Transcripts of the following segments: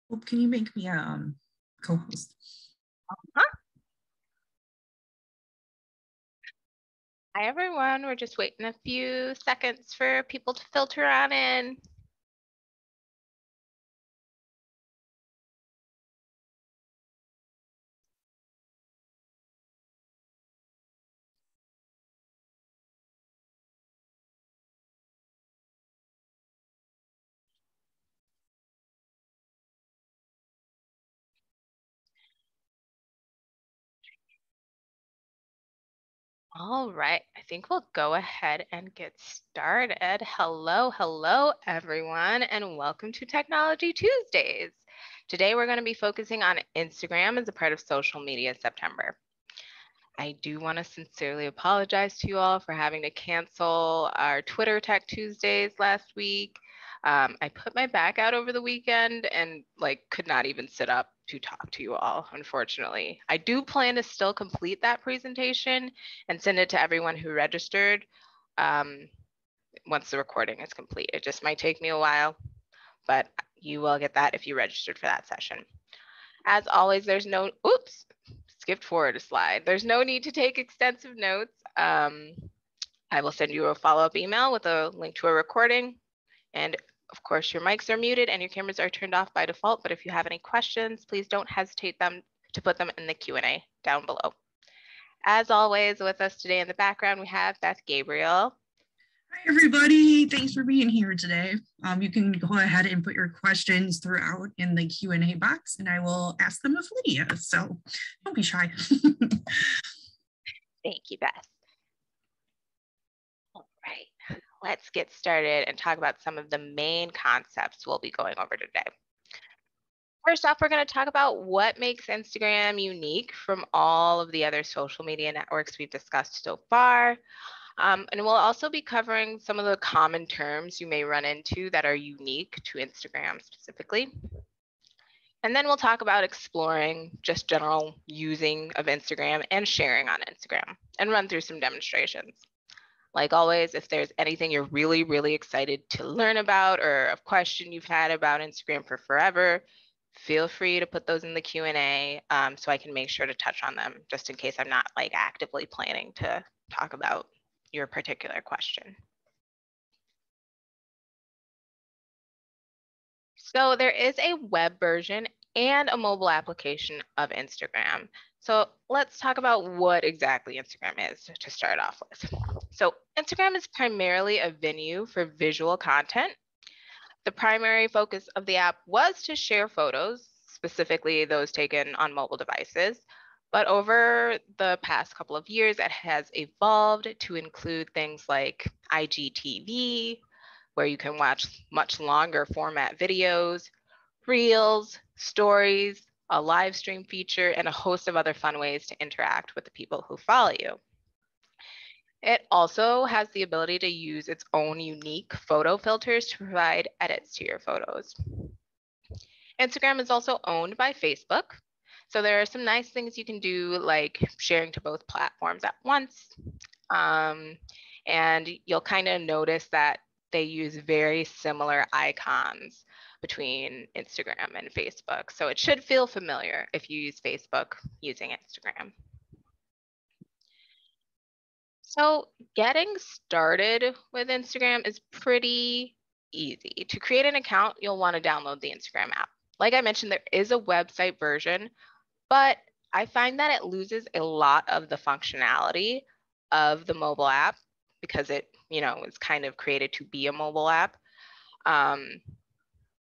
Hope, can you make me a co-host? Hi, everyone. We're just waiting a few seconds for people to filter on in. All right, I think we'll go ahead and get started. Hello, everyone, and welcome to Technology Tuesdays. Today, we're going to be focusing on Instagram as a part of Social Media September. I do want to sincerely apologize to you all for having to cancel our Twitter Tech Tuesdays last week. I put my back out over the weekend and could not even sit up to talk to you all, unfortunately. I do plan to still complete that presentation and send it to everyone who registered once the recording is complete. It just might take me a while, but you will get that if you registered for that session. As always, there's no, oops, skipped forward a slide. There's no need to take extensive notes. I will send you a follow-up email with a link to a recording. And of course, your mics are muted and your cameras are turned off by default. But if you have any questions, please don't hesitate to put them in the Q&A down below. As always, with us today in the background, we have Beth Gabriel. Hi, everybody. Thanks for being here today. You can go ahead and put your questions throughout in the Q&A box, and I will ask them of Lydia. So don't be shy. Thank you, Beth. All right, let's get started and talk about some of the main concepts we'll be going over today. First off, we're going to talk about what makes Instagram unique from all of the other social media networks we've discussed so far. And we'll also be covering some of the common terms you may run into that are unique to Instagram specifically. And then we'll talk about exploring just general using of Instagram and sharing on Instagram and run through some demonstrations. Like always, if there's anything you're really excited to learn about or a question you've had about Instagram for forever, feel free to put those in the Q&A so I can make sure to touch on them just in case I'm not actively planning to talk about your particular question. So there is a web version and a mobile application of Instagram. So let's talk about what exactly Instagram is to start off with. So Instagram is primarily a venue for visual content. The primary focus of the app was to share photos, specifically those taken on mobile devices. But over the past couple of years, it has evolved to include things like IGTV, where you can watch much longer format videos, reels, stories, a live stream feature, and a host of other fun ways to interact with the people who follow you. It also has the ability to use its own unique photo filters to provide edits to your photos. Instagram is also owned by Facebook. So there are some nice things you can do, like sharing to both platforms at once. And you'll kind of notice that they use very similar icons between Instagram and Facebook. So it should feel familiar if you use Facebook using Instagram. So getting started with Instagram is pretty easy. To create an account, you'll want to download the Instagram app. Like I mentioned, there is a website version, but I find that it loses a lot of the functionality of the mobile app because it, is kind of created to be a mobile app.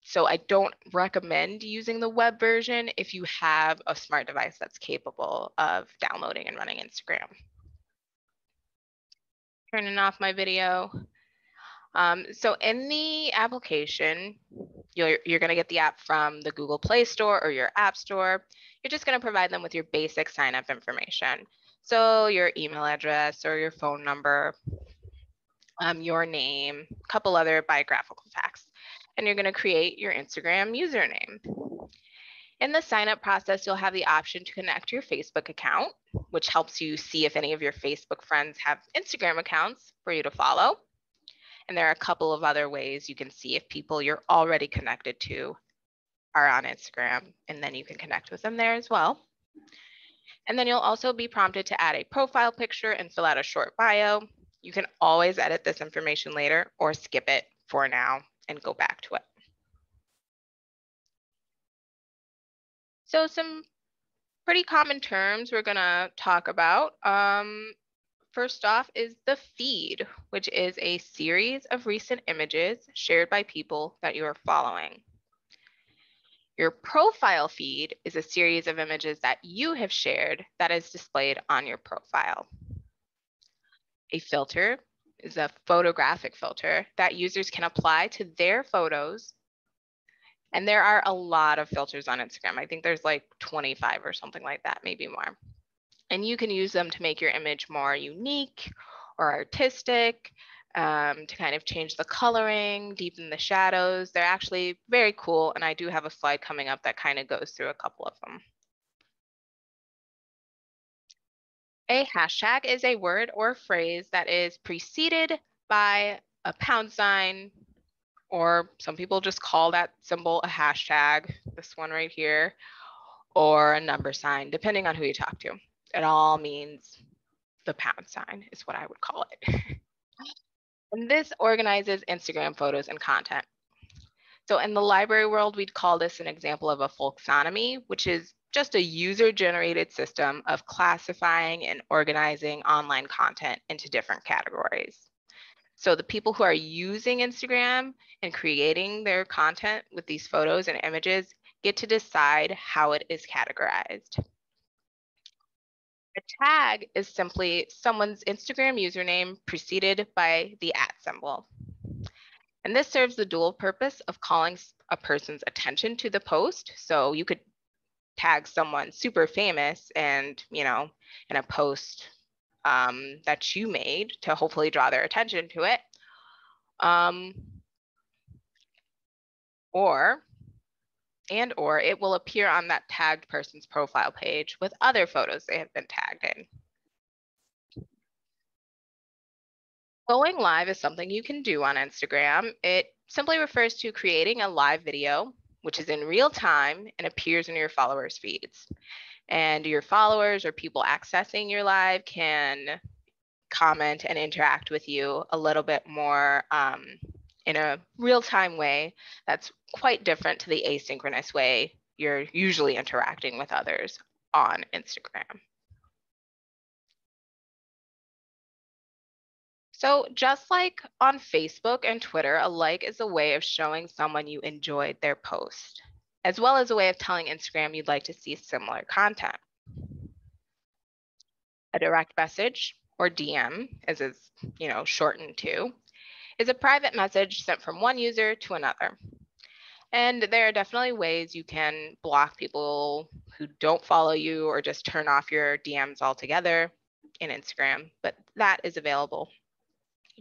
So I don't recommend using the web version if you have a smart device that's capable of downloading and running Instagram. Turning off my video. So in the application, you're going to get the app from the Google Play Store or your App Store. You're just going to provide them with your basic sign-up information. So your email address or your phone number, your name, a couple other biographical facts. And you're going to create your Instagram username. In the sign-up process, you'll have the option to connect your Facebook account, which helps you see if any of your Facebook friends have Instagram accounts for you to follow. And there are a couple of other ways you can see if people you're already connected to are on Instagram, and then you can connect with them there as well. And then you'll also be prompted to add a profile picture and fill out a short bio. You can always edit this information later or skip it for now and go back to it. So some pretty common terms we're gonna talk about. First off is the feed, which is a series of recent images shared by people that you are following. Your profile feed is a series of images that you have shared that is displayed on your profile. A filter is a photographic filter that users can apply to their photos. And there are a lot of filters on Instagram. I think there's like 25 or something like that, maybe more. And you can use them to make your image more unique or artistic, to kind of change the coloring, deepen the shadows. They're actually very cool. And I do have a slide coming up that kind of goes through a couple of them. A hashtag is a word or phrase that is preceded by a pound sign, or some people just call that symbol a hashtag, this one right here, or a number sign, depending on who you talk to. It all means the pound sign is what I would call it. And this organizes Instagram photos and content. So in the library world, we'd call this an example of a folksonomy, which is just a user-generated system of classifying and organizing online content into different categories. So the people who are using Instagram and creating their content with these photos and images get to decide how it is categorized. A tag is simply someone's Instagram username preceded by the @ symbol. And this serves the dual purpose of calling a person's attention to the post. So you could tag someone super famous and, in a post that you made to hopefully draw their attention to it. Or it will appear on that tagged person's profile page with other photos they have been tagged in. Going live is something you can do on Instagram. It simply refers to creating a live video, which is in real time and appears in your followers' feeds. And your followers or people accessing your live can comment and interact with you a little bit more in a real-time way that's quite different to the asynchronous way you're usually interacting with others on Instagram. So just like on Facebook and Twitter, a like is a way of showing someone you enjoyed their post, as well as a way of telling Instagram you'd like to see similar content. A direct message, or DM, as it's shortened to, is a private message sent from one user to another. And there are definitely ways you can block people who don't follow you or just turn off your DMs altogether in Instagram, but that is available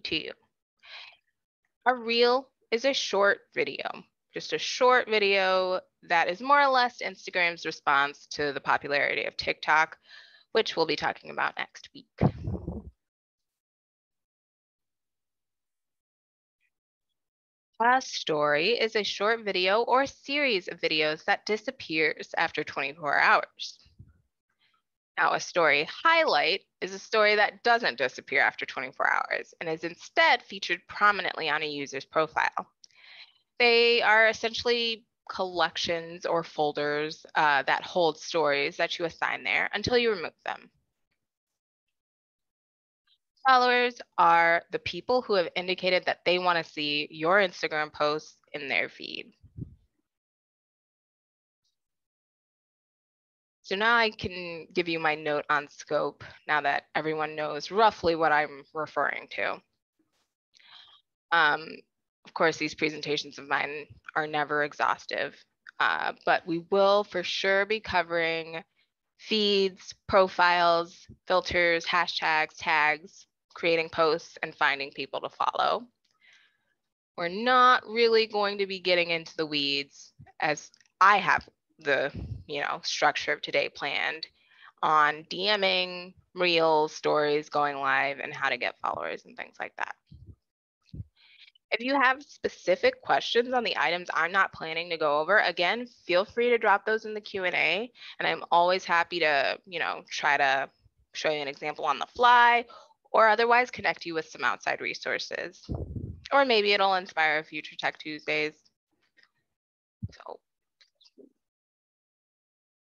to you. A reel is a short video, just a short video that is more or less Instagram's response to the popularity of TikTok, which we'll be talking about next week. A story is a short video or series of videos that disappears after 24 hours. Now, a story highlight is a story that doesn't disappear after 24 hours and is instead featured prominently on a user's profile. They are essentially collections or folders that hold stories that you assign there until you remove them. Followers are the people who have indicated that they want to see your Instagram posts in their feed. So now I can give you my note on scope now that everyone knows roughly what I'm referring to. Of course, these presentations of mine are never exhaustive, but we will for sure be covering feeds, profiles, filters, hashtags, tags, creating posts, and finding people to follow. We're not really going to be getting into the weeds, as I have the structure of today planned, on DMing, reels, stories, going live, and how to get followers and things like that. If you have specific questions on the items I'm not planning to go over, again, feel free to drop those in the Q&A, and I'm always happy to, try to show you an example on the fly, or otherwise connect you with some outside resources. Or maybe it'll inspire future Tech Tuesdays. So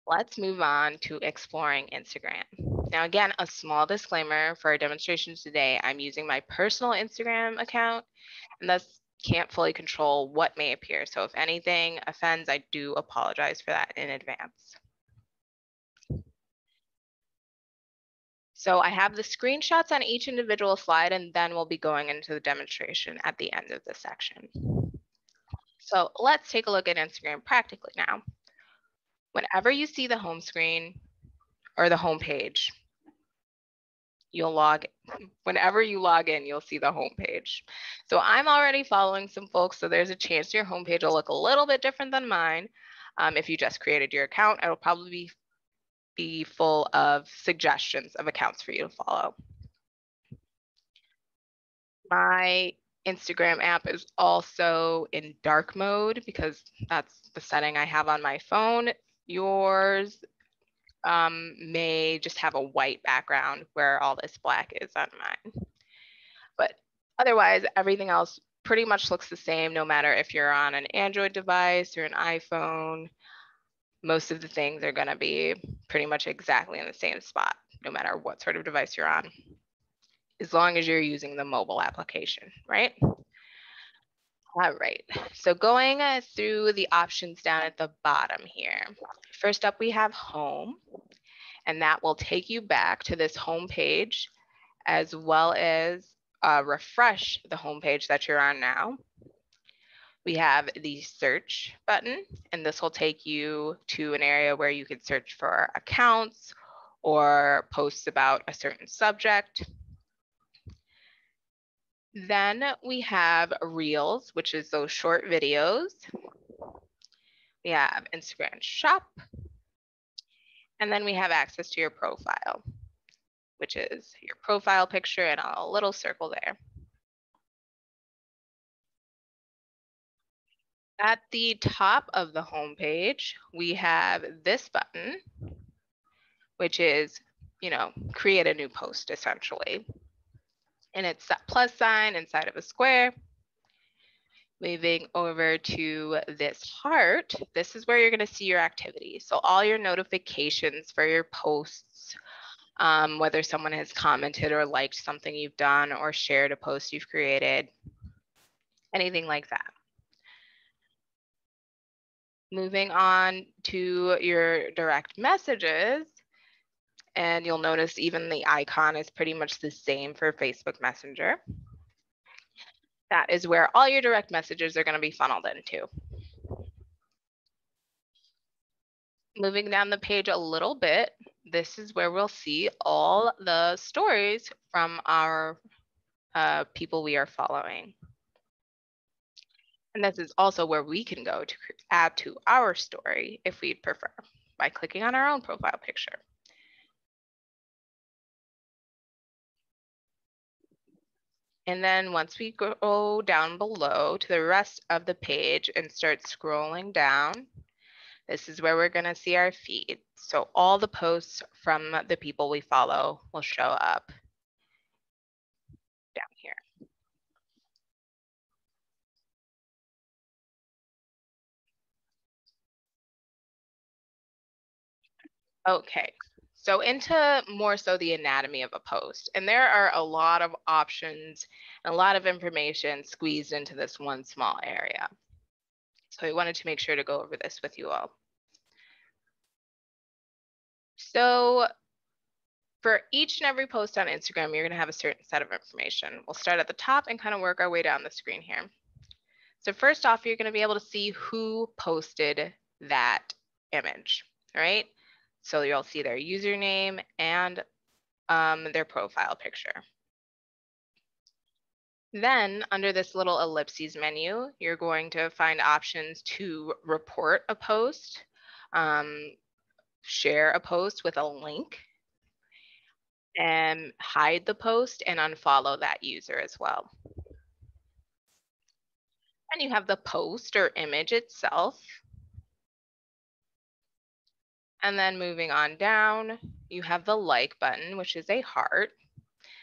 let's move on to exploring Instagram. Now, again, a small disclaimer for our demonstrations today. I'm using my personal Instagram account, and thus can't fully control what may appear. So if anything offends, I do apologize for that in advance. So I have the screenshots on each individual slide, and then we'll be going into the demonstration at the end of the section. So let's take a look at Instagram practically now. Whenever you see the home screen or the home page, whenever you log in, you'll see the home page. So I'm already following some folks, so there's a chance your home page will look a little bit different than mine. If you just created your account, it'll probably be full of suggestions of accounts for you to follow. My Instagram app is also in dark mode because that's the setting I have on my phone. Yours may just have a white background where all this black is on mine. But otherwise, everything else pretty much looks the same, no matter if you're on an Android device or an iPhone. Most of the things are going to be pretty much exactly in the same spot, no matter what sort of device you're on, as long as you're using the mobile application, right? All right, so going through the options down at the bottom here. First up, we have home, and that will take you back to this home page, as well as refresh the home page that you're on now. We have the search button, and this will take you to an area where you can search for accounts or posts about a certain subject. Then we have Reels, which is those short videos. We have Instagram Shop. And then we have access to your profile, which is your profile picture and a little circle there. At the top of the home page, we have this button, which is, create a new post essentially. And it's that plus sign inside of a square. Moving over to this heart, this is where you're going to see your activity. So all your notifications for your posts, whether someone has commented or liked something you've done or shared a post you've created, anything like that. Moving on to your direct messages, and you'll notice even the icon is pretty much the same for Facebook Messenger. That is where all your direct messages are going to be funneled into. Moving down the page a little bit, this is where we'll see all the stories from our people we are following. And this is also where we can go to add to our story if we'd prefer, by clicking on our own profile picture. And then once we go down below to the rest of the page and start scrolling down, this is where we're going to see our feed. So all the posts from the people we follow will show up down here. Okay, so into more so the anatomy of a post. And there are a lot of options and a lot of information squeezed into this one small area. So I wanted to make sure to go over this with you all. So for each and every post on Instagram, you're going to have a certain set of information. We'll start at the top and kind of work our way down the screen here. So first off, you're going to be able to see who posted that image, right? So you'll see their username and their profile picture. Then under this little ellipses menu, you're going to find options to report a post, share a post with a link, and hide the post and unfollow that user as well. you have the post or image itself. And then moving on down, you have the like button, which is a heart.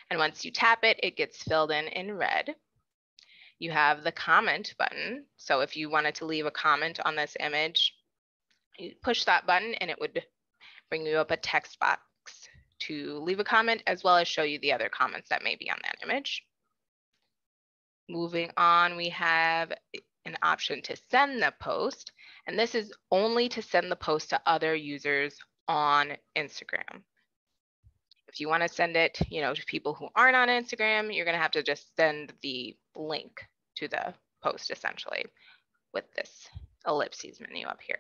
And once you tap it, it gets filled in red. You have the comment button. So if you wanted to leave a comment on this image, you push that button and it would bring you up a text box to leave a comment, as well as show you the other comments that may be on that image. Moving on, we have an option to send the post, and this is only to send the post to other users on Instagram. If you want to send it, to people who aren't on Instagram, you're going to have to just send the link to the post, essentially, with this ellipses menu up here.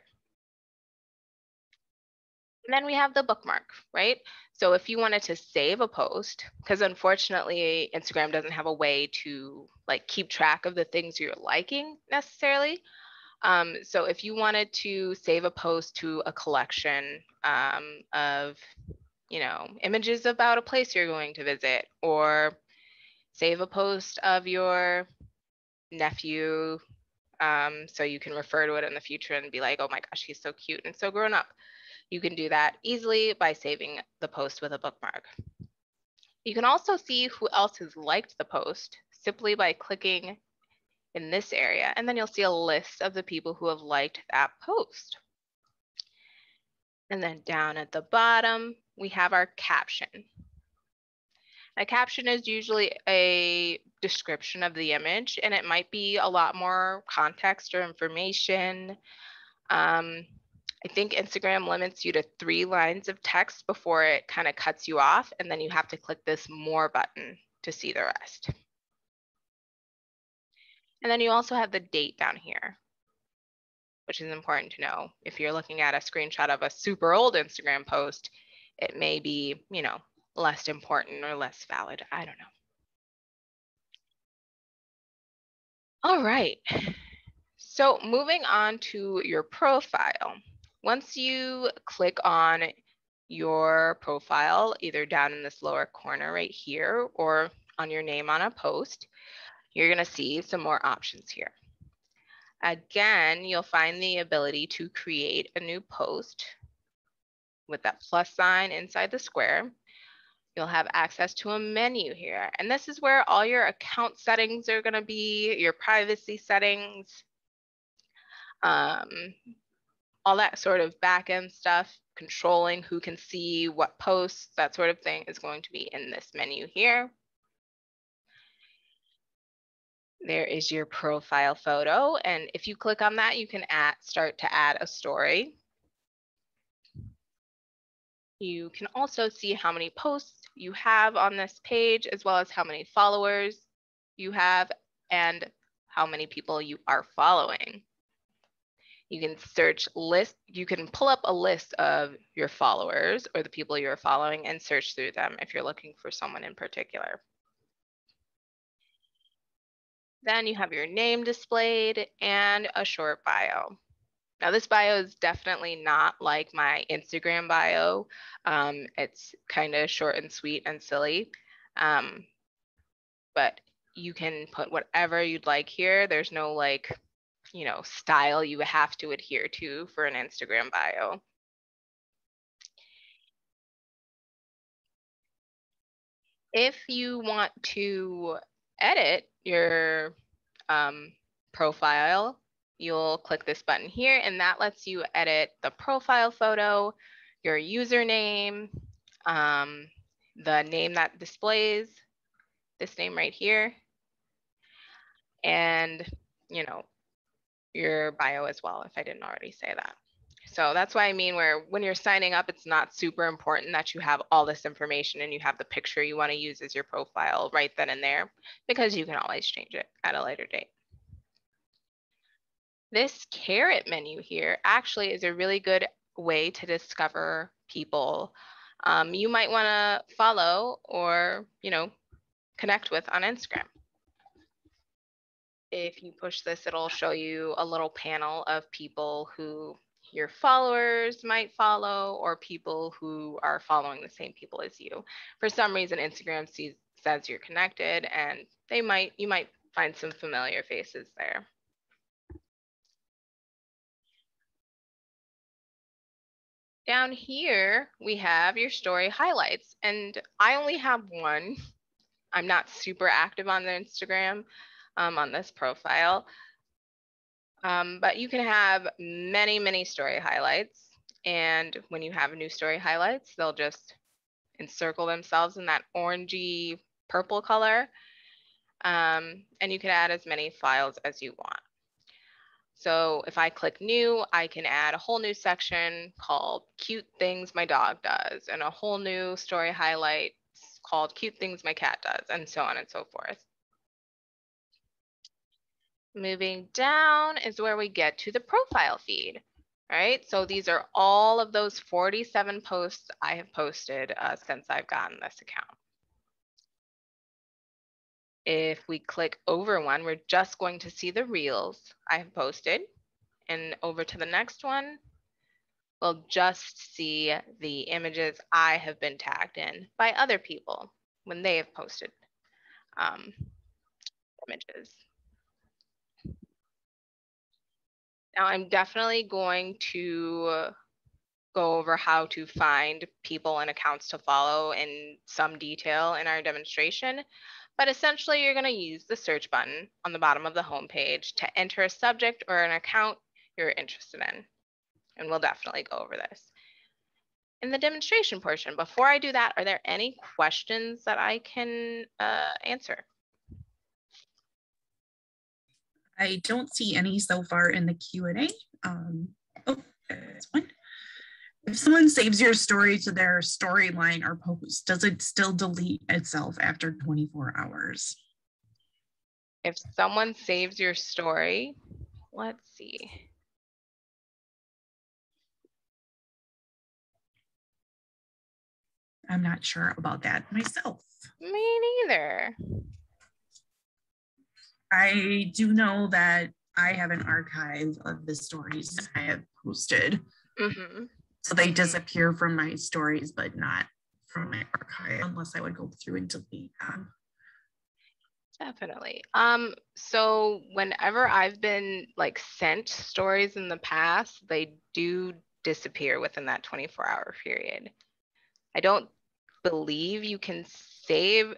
And then we have the bookmark, right? So if you wanted to save a post, because unfortunately Instagram doesn't have a way to keep track of the things you're liking necessarily. So if you wanted to save a post to a collection of images about a place you're going to visit, or save a post of your nephew so you can refer to it in the future and be like, oh my gosh, he's so cute and so grown up. You can do that easily by saving the post with a bookmark. You can also see who else has liked the post simply by clicking in this area, and then you'll see a list of the people who have liked that post. And then down at the bottom, we have our caption. A caption is usually a description of the image, and it might be a lot more context or information. I think Instagram limits you to 3 lines of text before it kind of cuts you off, and then you have to click this more button to see the rest. And then you also have the date down here, which is important to know. If you're looking at a screenshot of a super old Instagram post, it may be, less important or less valid. I don't know. All right. So moving on to your profile. Once you click on your profile, either down in this lower corner right here or on your name on a post, you're going to see some more options here. Again, you'll find the ability to create a new post with that plus sign inside the square. You'll have access to a menu here, and this is where all your account settings are going to be, your privacy settings, all that sort of back-end stuff, controlling who can see what posts, that sort of thing is going to be in this menu here. There is your profile photo, and if you click on that, you can start to add a story. You can also see how many posts you have on this page, as well as how many followers you have and how many people you are following. You can you can pull up a list of your followers or the people you're following and search through them if you're looking for someone in particular. Then you have your name displayed and a short bio. Now this bio is definitely not like my Instagram bio. It's kind of short and sweet and silly, but you can put whatever you'd like here. There's no style you have to adhere to for an Instagram bio. If you want to edit your profile, you'll click this button here, and that lets you edit the profile photo, your username, the name that displays, this name right here, and your bio as well, if I didn't already say that. So that's why I mean when you're signing up, it's not super important that you have all this information and you have the picture you want to use as your profile right then and there, because you can always change it at a later date. This caret menu here actually is a really good way to discover people you might want to follow or, connect with on Instagram. If you push this, it'll show you a little panel of people who your followers might follow or people who are following the same people as you. For some reason, Instagram says you're connected, and you might find some familiar faces there. Down here, we have your story highlights, and I only have one. I'm not super active on the Instagram on this profile, but you can have many, many story highlights. And when you have new story highlights, they'll just encircle themselves in that orangey purple color. And you can add as many files as you want. So if I click new, I can add a whole new section called Cute Things My Dog Does, and a whole new story highlight called Cute Things My Cat Does, and so on and so forth. Moving down is where we get to the profile feed. All right, so these are all of those 47 posts I have posted since I've gotten this account. If we click over one, we're just going to see the reels I have posted. And over to the next one, we'll just see the images I have been tagged in by other people when they have posted images. Now I'm definitely going to go over how to find people and accounts to follow in some detail in our demonstration. But essentially, you're going to use the search button on the bottom of the homepage to enter a subject or an account you're interested in. And we'll definitely go over this in the demonstration portion. Before I do that, are there any questions that I can answer? I don't see any so far in the Q&A. Oh, there's one. If someone saves your story to their storyline or post, does it still delete itself after 24 hours? If someone saves your story, let's see. I'm not sure about that myself. Me neither. I do know that I have an archive of the stories I have posted. Mm-hmm. So they disappear from my stories, but not from my archive, unless I would go through and delete them. Definitely. So whenever I've been like sent stories in the past, they do disappear within that 24-hour period. I don't believe you can save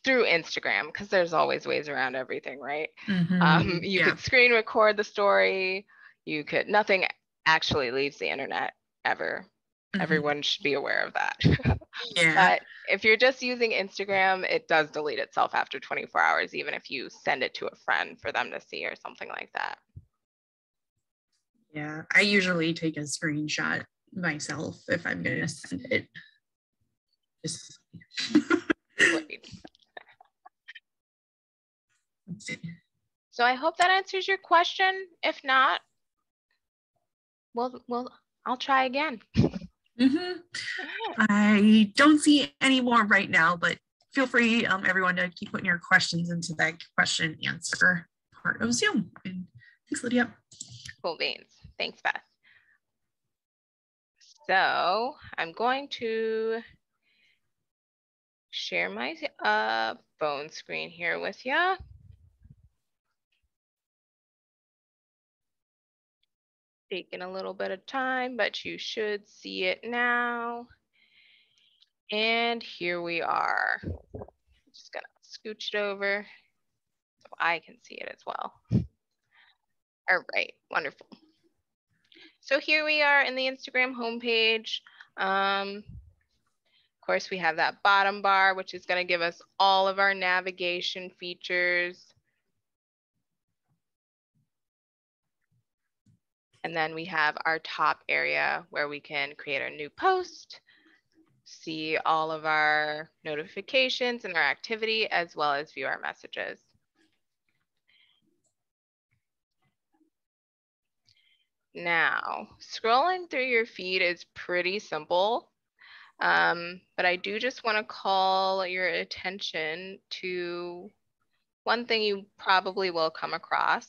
through Instagram, because there's always ways around everything, right? Mm-hmm. You could screen record the story. You could, nothing actually leaves the internet ever. Mm-hmm. Everyone should be aware of that. But if you're just using Instagram, it does delete itself after 24 hours, even if you send it to a friend for them to see or something like that. Yeah, I usually take a screenshot myself if I'm going to send it. Just... Great. So I hope that answers your question. If not, well, I'll try again. Mm-hmm. I don't see any more right now, but feel free, everyone, to keep putting your questions into that question and answer part of Zoom. And thanks, Lydia. Cool beans. Thanks, Beth. So I'm going to share my phone screen here with you. Taking a little bit of time, but you should see it now. And here we are. I'm just gonna scooch it over so I can see it as well. All right, wonderful. So here we are in the Instagram homepage. Of course, we have that bottom bar, which is gonna give us all of our navigation features. And then we have our top area where we can create our new post, see all of our notifications and our activity, as well as view our messages. Now, scrolling through your feed is pretty simple, but I do just want to call your attention to one thing you probably will come across,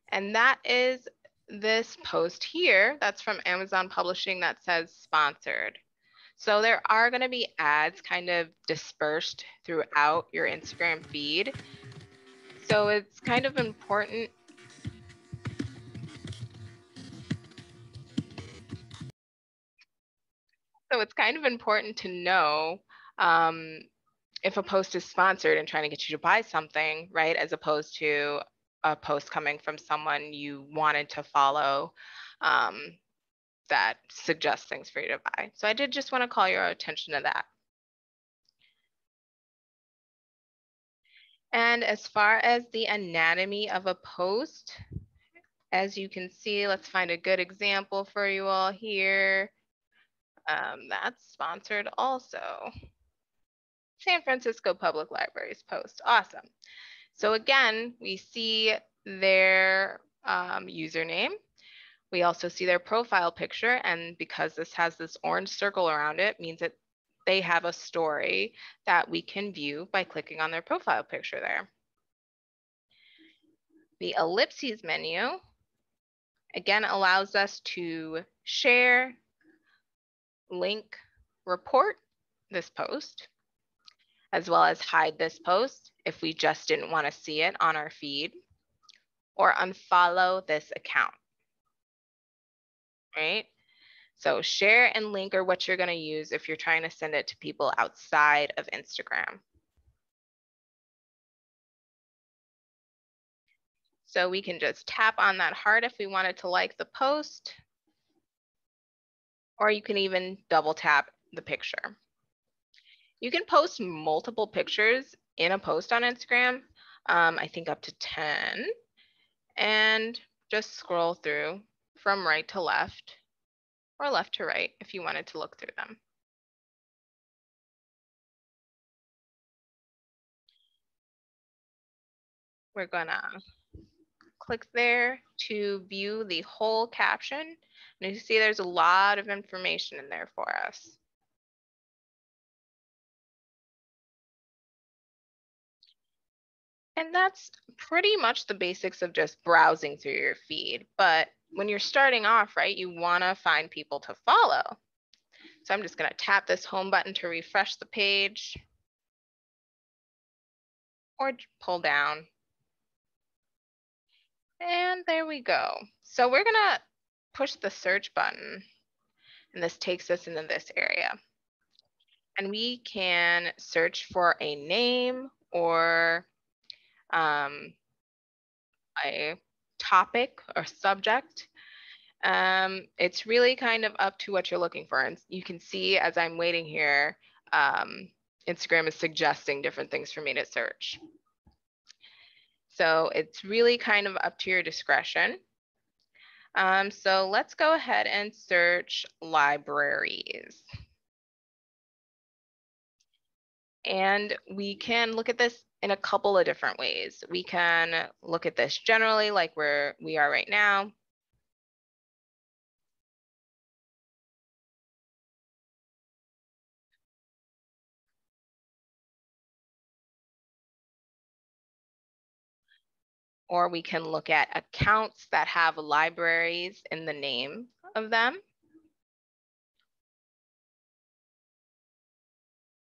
and that is this post here that's from Amazon Publishing that says sponsored. So there are going to be ads kind of dispersed throughout your Instagram feed. So it's kind of important. So it's kind of important to know if a post is sponsored and trying to get you to buy something, right? As opposed to a post coming from someone you wanted to follow that suggests things for you to buy. So I did just want to call your attention to that. And as far as the anatomy of a post, as you can see, let's find a good example for you all here. That's sponsored also. San Francisco Public Library's post. Awesome. So again, we see their username. We also see their profile picture, and because this has this orange circle around it, means that they have a story that we can view by clicking on their profile picture there. The ellipses menu, again, allows us to share, link, report this post, as well as hide this post if we just didn't want to see it on our feed, or unfollow this account, right? So share and link are what you're going to use if you're trying to send it to people outside of Instagram. So we can just tap on that heart if we wanted to like the post, or you can even double tap the picture. You can post multiple pictures in a post on Instagram, I think up to 10, and just scroll through from right to left or left to right if you wanted to look through them. We're gonna click there to view the whole caption. And you see there's a lot of information in there for us. And that's pretty much the basics of just browsing through your feed. But when you're starting off, right, you wanna find people to follow. So I'm just gonna tap this home button to refresh the page, or pull down. And there we go. So we're gonna push the search button, and this takes us into this area. And we can search for a name or a topic or subject. It's really kind of up to what you're looking for. And you can see as I'm waiting here, Instagram is suggesting different things for me to search. So it's really kind of up to your discretion. So let's go ahead and search libraries. And we can look at this in a couple of different ways. We can look at this generally like where we are right now. Or we can look at accounts that have libraries in the name of them.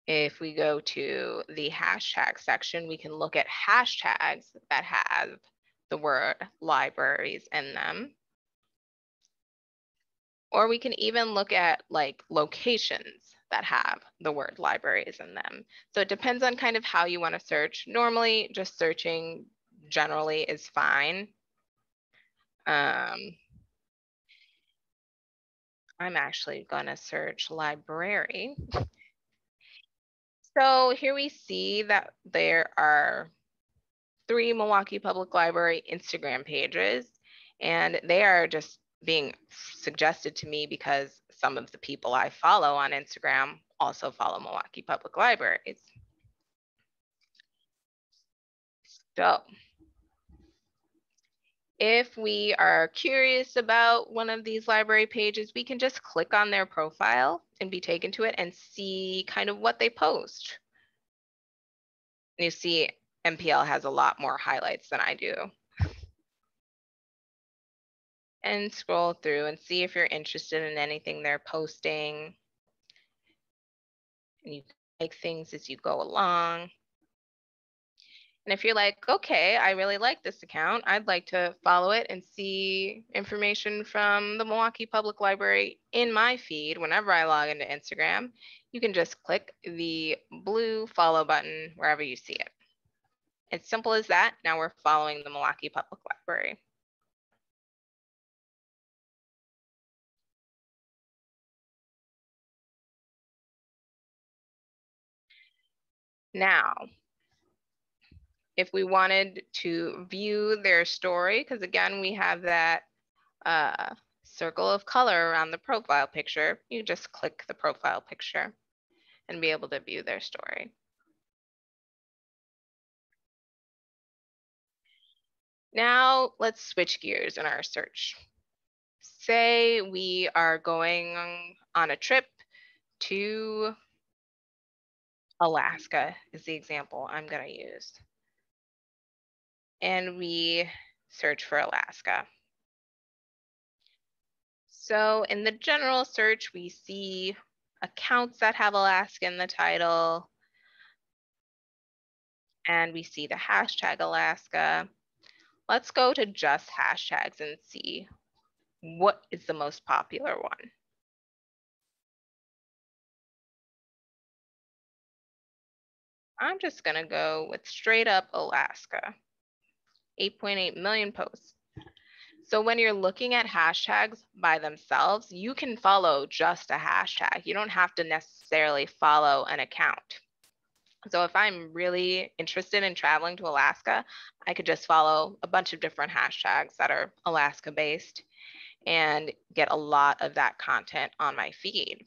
If we go to the hashtag section, we can look at hashtags that have the word libraries in them. Or we can even look at like locations that have the word libraries in them. So it depends on kind of how you want to search. Normally, just searching generally is fine. I'm actually going to search library. So here we see that there are 3 Milwaukee Public Library Instagram pages, and they are just being suggested to me because some of the people I follow on Instagram also follow Milwaukee Public Libraries. So if we are curious about one of these library pages, we can just click on their profile and be taken to it and see kind of what they post. You see MPL has a lot more highlights than I do. And scroll through and see if you're interested in anything they're posting. And you can like things as you go along. And if you're like, okay, I really like this account, I'd like to follow it and see information from the Milwaukee Public Library in my feed whenever I log into Instagram, you can just click the blue follow button wherever you see it. It's simple as that. Now we're following the Milwaukee Public Library. Now, if we wanted to view their story, because again, we have that circle of color around the profile picture, you just click the profile picture and be able to view their story. Now let's switch gears in our search. Say we are going on a trip to Alaska is the example I'm going to use. And we search for Alaska. So in the general search, we see accounts that have Alaska in the title, and we see the hashtag Alaska. Let's go to just hashtags and see what is the most popular one. I'm just gonna go with straight up Alaska. 8.8 million posts. So when you're looking at hashtags by themselves, you can follow just a hashtag. You don't have to necessarily follow an account. So if I'm really interested in traveling to Alaska, I could just follow a bunch of different hashtags that are Alaska based and get a lot of that content on my feed.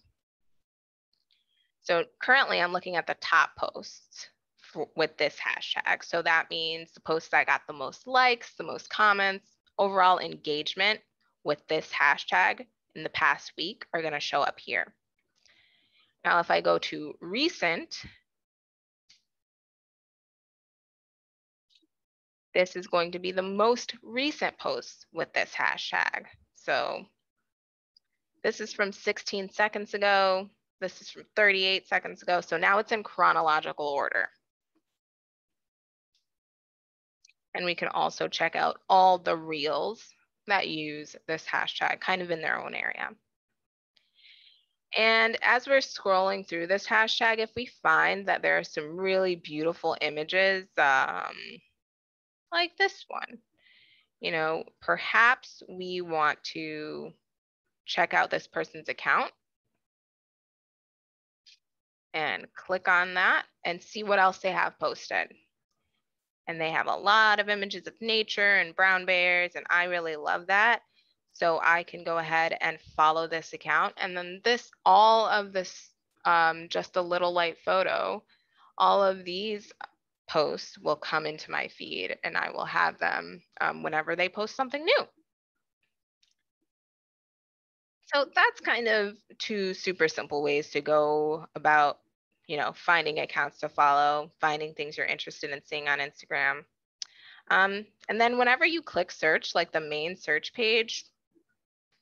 So currently I'm looking at the top posts with this hashtag. So that means the posts that got the most likes, the most comments, overall engagement with this hashtag in the past week are going to show up here. Now, if I go to recent, this is going to be the most recent posts with this hashtag. So this is from 16 seconds ago. This is from 38 seconds ago. So now it's in chronological order. And we can also check out all the reels that use this hashtag kind of in their own area. And as we're scrolling through this hashtag, if we find that there are some really beautiful images, like this one, you know, perhaps we want to check out this person's account and click on that and see what else they have posted. And they have a lot of images of nature and brown bears, and I really love that. So I can go ahead and follow this account. And then this, all of this, just a little light photo, all of these posts will come into my feed and I will have them whenever they post something new. So that's kind of two super simple ways to go about, you know, finding accounts to follow, finding things you're interested in seeing on Instagram. And then whenever you click search, like the main search page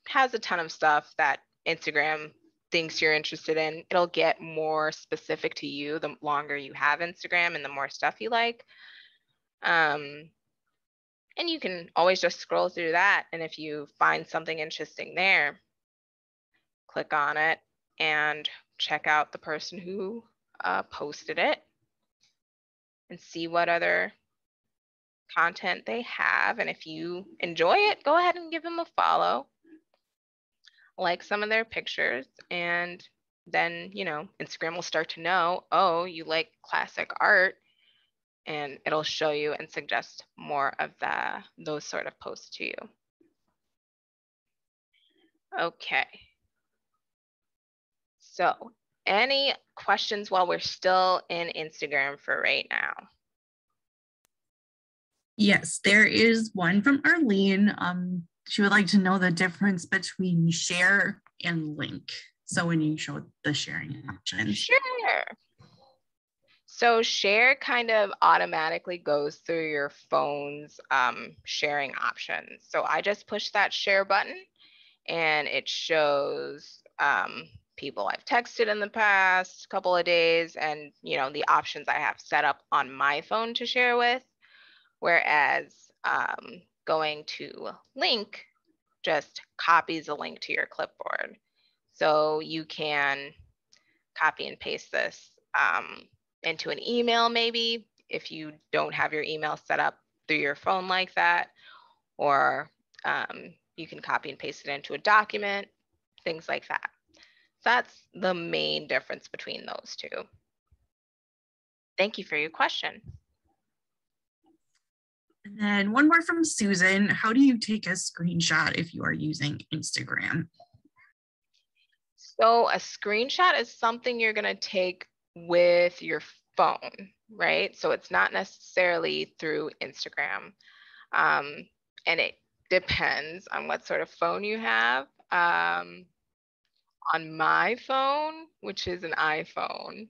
has a ton of stuff that Instagram thinks you're interested in. It'll get more specific to you the longer you have Instagram and the more stuff you like. And you can always just scroll through that. And if you find something interesting there, click on it and check out the person who posted it and see what other content they have. And if you enjoy it, go ahead and give them a follow, like some of their pictures, and then, you know, Instagram will start to know, oh, you like classic art, and it'll show you and suggest more of those sort of posts to you. Okay. So any questions while we're still in Instagram for right now? Yes, there is one from Arlene. She would like to know the difference between share and link. So when you show the sharing options. Sure. So share kind of automatically goes through your phone's sharing options. So I just push that share button and it shows people I've texted in the past couple of days and, you know, the options I have set up on my phone to share with. Whereas going to link just copies a link to your clipboard. So you can copy and paste this into an email maybe if you don't have your email set up through your phone like that, or you can copy and paste it into a document, things like that. So that's the main difference between those two. Thank you for your question. And then one more from Susan. How do you take a screenshot if you are using Instagram? So a screenshot is something you're going to take with your phone, right? So it's not necessarily through Instagram. And it depends on what sort of phone you have. On my phone, which is an iPhone,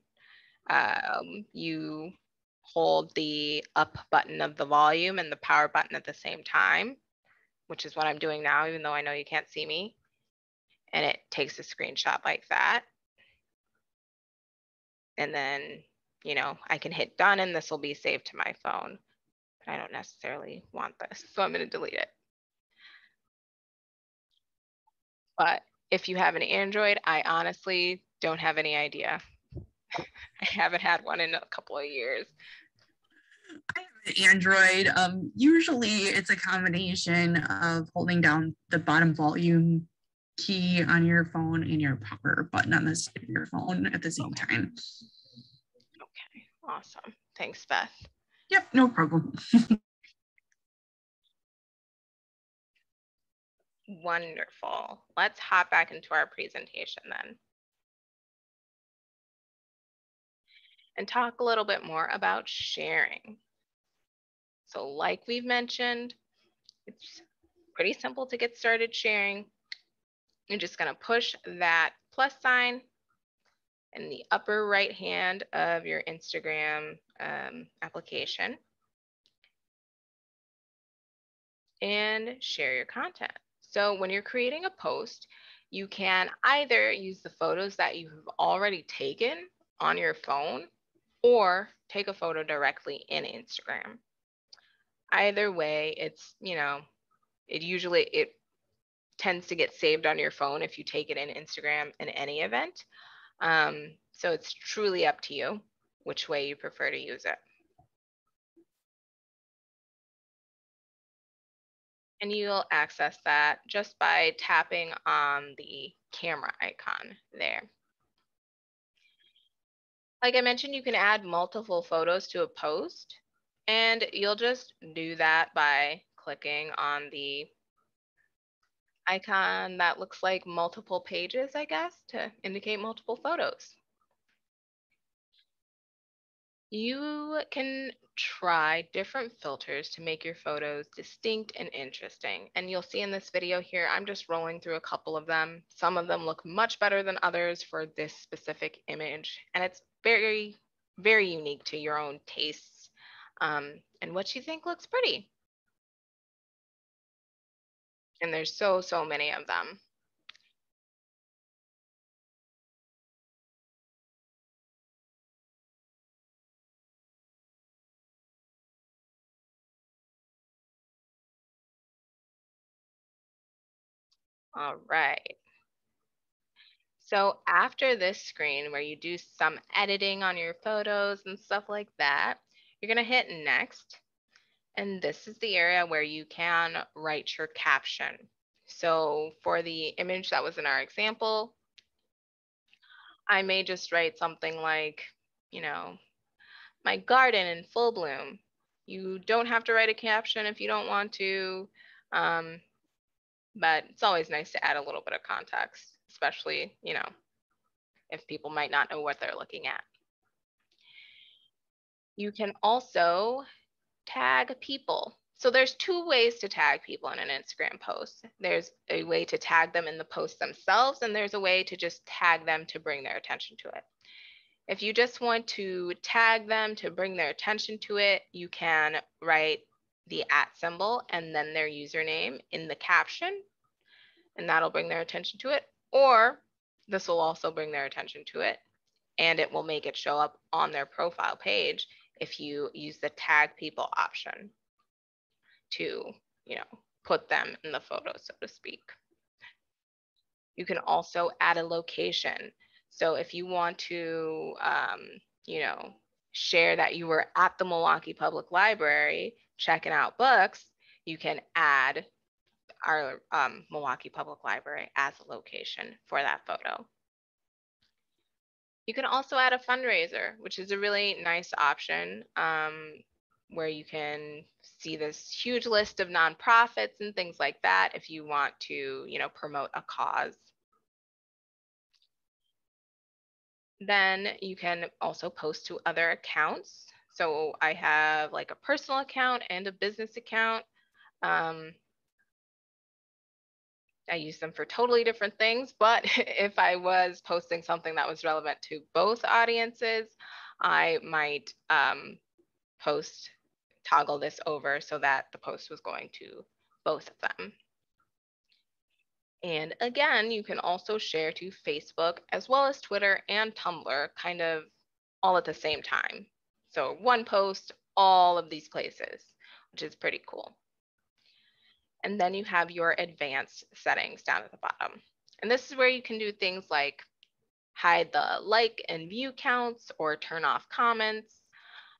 you hold the up button of the volume and the power button at the same time, which is what I'm doing now, even though I know you can't see me. And it takes a screenshot like that. And then, you know, I can hit done and this will be saved to my phone. But I don't necessarily want this, so I'm going to delete it. But if you have an Android, I honestly don't have any idea. I haven't had one in a couple of years. I have an Android. Usually it's a combination of holding down the bottom volume key on your phone and your power button on the side of your phone at the same time. Okay, awesome. Thanks, Beth. Yep, no problem. Wonderful. Let's hop back into our presentation then and talk a little bit more about sharing. So like we've mentioned, it's pretty simple to get started sharing. You're just going to push that plus sign in the upper right hand of your Instagram application and share your content. So when you're creating a post, you can either use the photos that you have already taken on your phone or take a photo directly in Instagram. Either way, it's, you know, it tends to get saved on your phone if you take it in Instagram in any event. So it's truly up to you which way you prefer to use it. And you'll access that just by tapping on the camera icon there. Like I mentioned, you can add multiple photos to a post, and you'll just do that by clicking on the icon that looks like multiple pages, I guess, to indicate multiple photos. You can try different filters to make your photos distinct and interesting. And you'll see in this video here, I'm just rolling through a couple of them. Some of them look much better than others for this specific image. And it's very, very unique to your own tastes and what you think looks pretty. And there's so many of them. All right. So after this screen where you do some editing on your photos and stuff like that, you're gonna hit next. And this is the area where you can write your caption. So for the image that was in our example, I may just write something like, you know, my garden in full bloom. You don't have to write a caption if you don't want to, but it's always nice to add a little bit of context, especially, you know, if people might not know what they're looking at. You can also tag people. So there's two ways to tag people in an Instagram post. There's a way to tag them in the post themselves, and there's a way to just tag them to bring their attention to it. If you just want to tag them to bring their attention to it, you can write the @ symbol and then their username in the caption, and that'll bring their attention to it. Or this will also bring their attention to it, and it will make it show up on their profile page if you use the tag people option to, put them in the photo, so to speak. You can also add a location. So if you want to, share that you were at the Milwaukee Public Library checking out books, you can add our Milwaukee Public Library as a location for that photo. You can also add a fundraiser, which is a really nice option where you can see this huge list of nonprofits and things like that if you want to, promote a cause. Then you can also post to other accounts. So I have like a personal account and a business account. I use them for totally different things, but if I was posting something that was relevant to both audiences, I might toggle this over so that the post was going to both of them. And again, you can also share to Facebook as well as Twitter and Tumblr kind of all at the same time. So one post, all of these places, which is pretty cool. And then you have your advanced settings down at the bottom. And this is where you can do things like hide the like and view counts or turn off comments.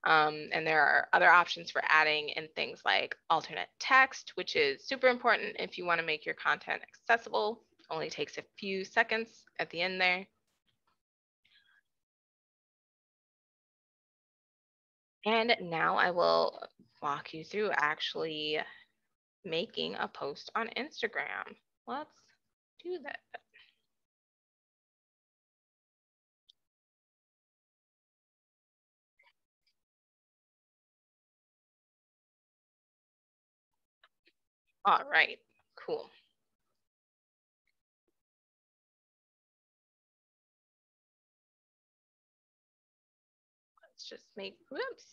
And there are other options for adding in things like alternate text, which is super important if you want to make your content accessible. Only takes a few seconds at the end there. And now I will walk you through actually making a post on Instagram. Let's do that. All right, cool. Let's just make, let's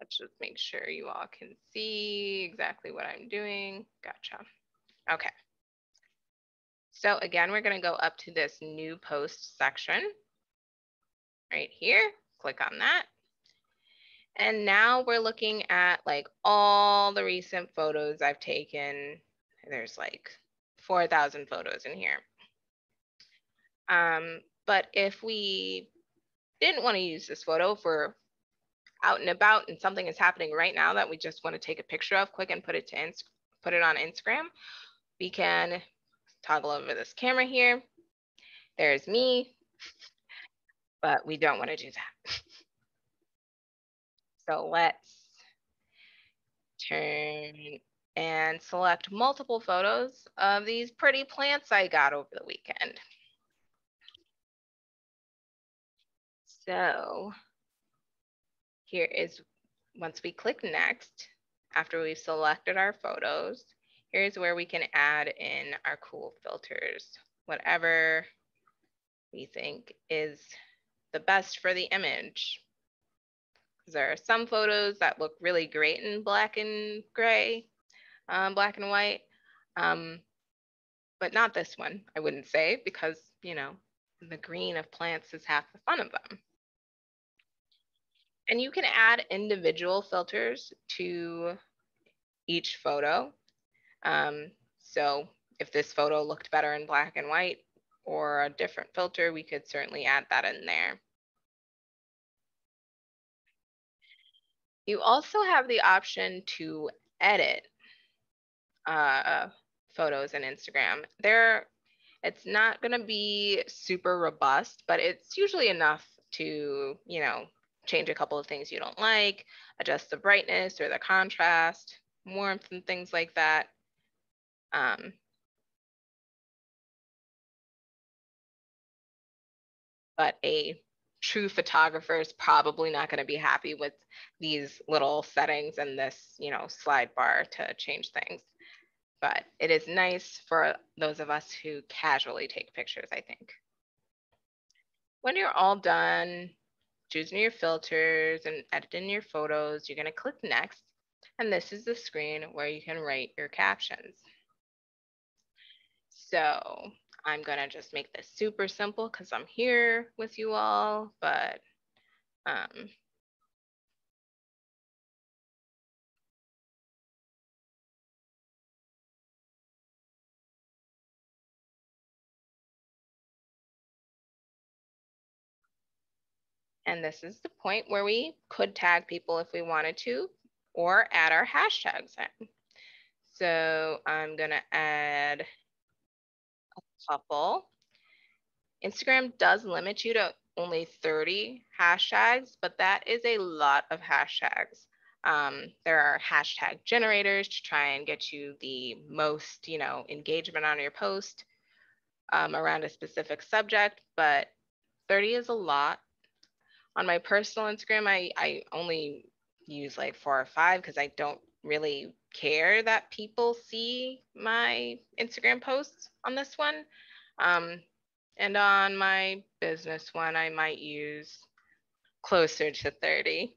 just make sure you all can see exactly what I'm doing. Gotcha. Okay. So again, we're going to go up to this new post section right here. Click on that. And now we're looking at like all the recent photos I've taken. There's like 4,000 photos in here. But if we didn't want to use this photo for out and about and something is happening right now that we just want to take a picture of quick and put it on Instagram, we can toggle over this camera here. There's me, but we don't want to do that. So let's turn and select multiple photos of these pretty plants I got over the weekend. So here is, once we click next, after we've selected our photos, here's where we can add in our cool filters, whatever we think is the best for the image. There are some photos that look really great in black and gray, black and white, but not this one, I wouldn't say, because, the green of plants is half the fun of them. And you can add individual filters to each photo. So if this photo looked better in black and white or a different filter, we could certainly add that in there. You also have the option to edit photos in Instagram. It's not going to be super robust, but it's usually enough to, change a couple of things you don't like, adjust the brightness or the contrast, warmth and things like that. But a true photographer is probably not going to be happy with these little settings and this, slide bar to change things. But it is nice for those of us who casually take pictures, I think. When you're all done choosing your filters and editing your photos, you're going to click next. And this is the screen where you can write your captions. So I'm gonna just make this super simple because I'm here with you all, but and this is the point where we could tag people if we wanted to, or add our hashtags in. So I'm gonna add a couple. Instagram does limit you to only 30 hashtags, but that is a lot of hashtags. There are hashtag generators to try and get you the most, engagement on your post around a specific subject, but 30 is a lot. On my personal Instagram, I only use like 4 or 5 because I don't really care that people see my Instagram posts on this one. And on my business one, I might use closer to 30.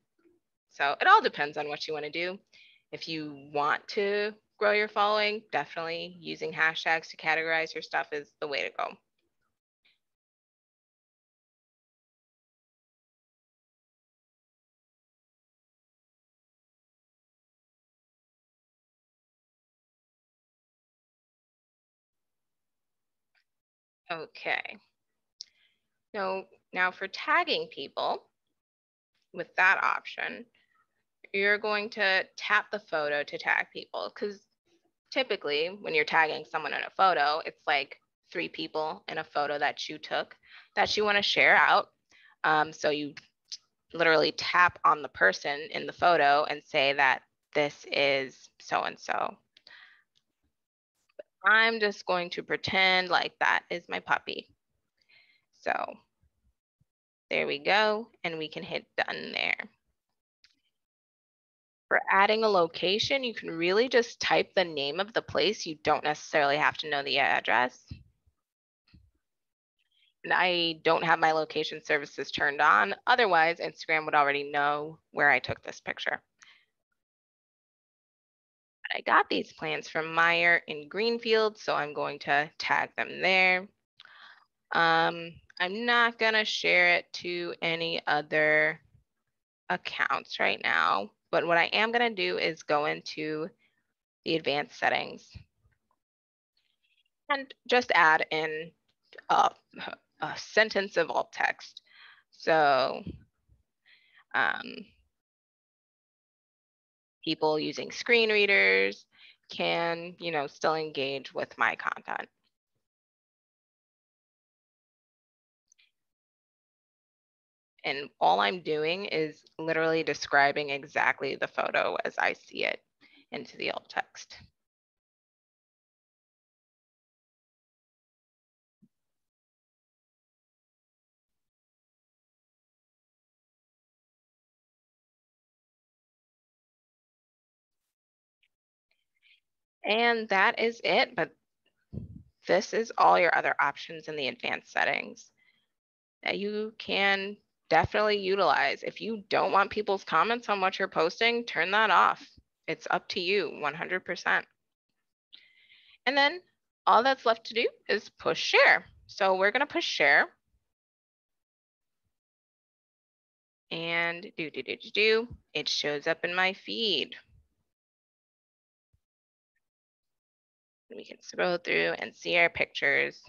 So it all depends on what you want to do. If you want to grow your following, definitely using hashtags to categorize your stuff is the way to go. Okay. So now for tagging people, with that option, you're going to tap the photo to tag people, because typically when you're tagging someone in a photo, it's like 3 people in a photo that you took that you want to share out. So you literally tap on the person in the photo and say that this is so-and-so. I'm just going to pretend like that is my puppy. So there we go, and we can hit done there. For adding a location, you can really just type the name of the place. You don't necessarily have to know the address. And I don't have my location services turned on. Otherwise, Instagram would already know where I took this picture. I got these plants from Meyer in Greenfield, so I'm going to tag them there. I'm not gonna share it to any other accounts right now, but what I am gonna do is go into the advanced settings and just add in a sentence of alt text. So people using screen readers can, still engage with my content. And all I'm doing is literally describing exactly the photo as I see it into the alt text. And that is it, but this is all your other options in the advanced settings that you can definitely utilize. If you don't want people's comments on what you're posting, turn that off. It's up to you 100%. And then all that's left to do is push share. So we're gonna push share. And it shows up in my feed. We can scroll through and see our pictures.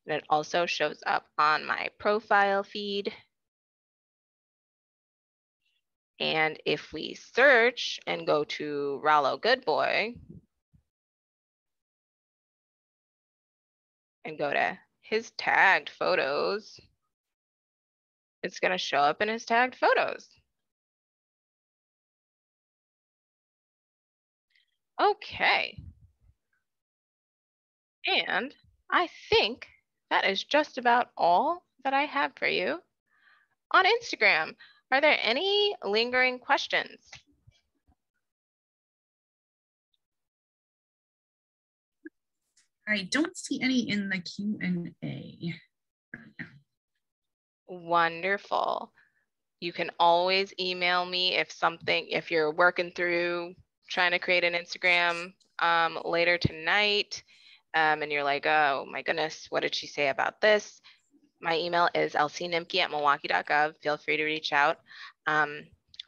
And it also shows up on my profile feed. And if we search and go to Rollo Goodboy and go to his tagged photos, it's gonna show up in his tagged photos. Okay. And I think that is just about all that I have for you on Instagram. Are there any lingering questions? I don't see any in the Q&A. Wonderful. You can always email me if you're working through trying to create an Instagram later tonight. and you're like, oh my goodness, what did she say about this? My email is lcnimke@milwaukee.gov. Feel free to reach out.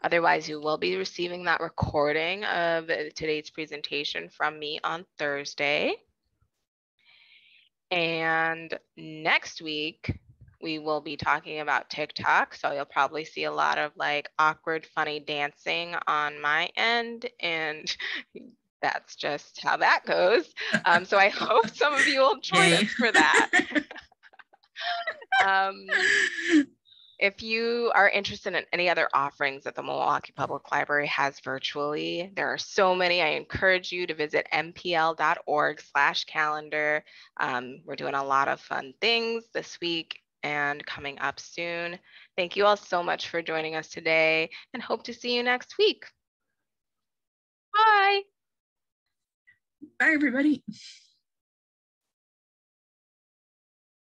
Otherwise, you will be receiving that recording of today's presentation from me on Thursday. And next week, we will be talking about TikTok. So you'll probably see a lot of like awkward, funny dancing on my end. And that's just how that goes. So I hope some of you will join us for that. If you are interested in any other offerings that the Milwaukee Public Library has virtually, there are so many. I encourage you to visit mpl.org/calendar. We're doing a lot of fun things this week and coming up soon. Thank you all so much for joining us today and hope to see you next week. Bye. Bye, everybody.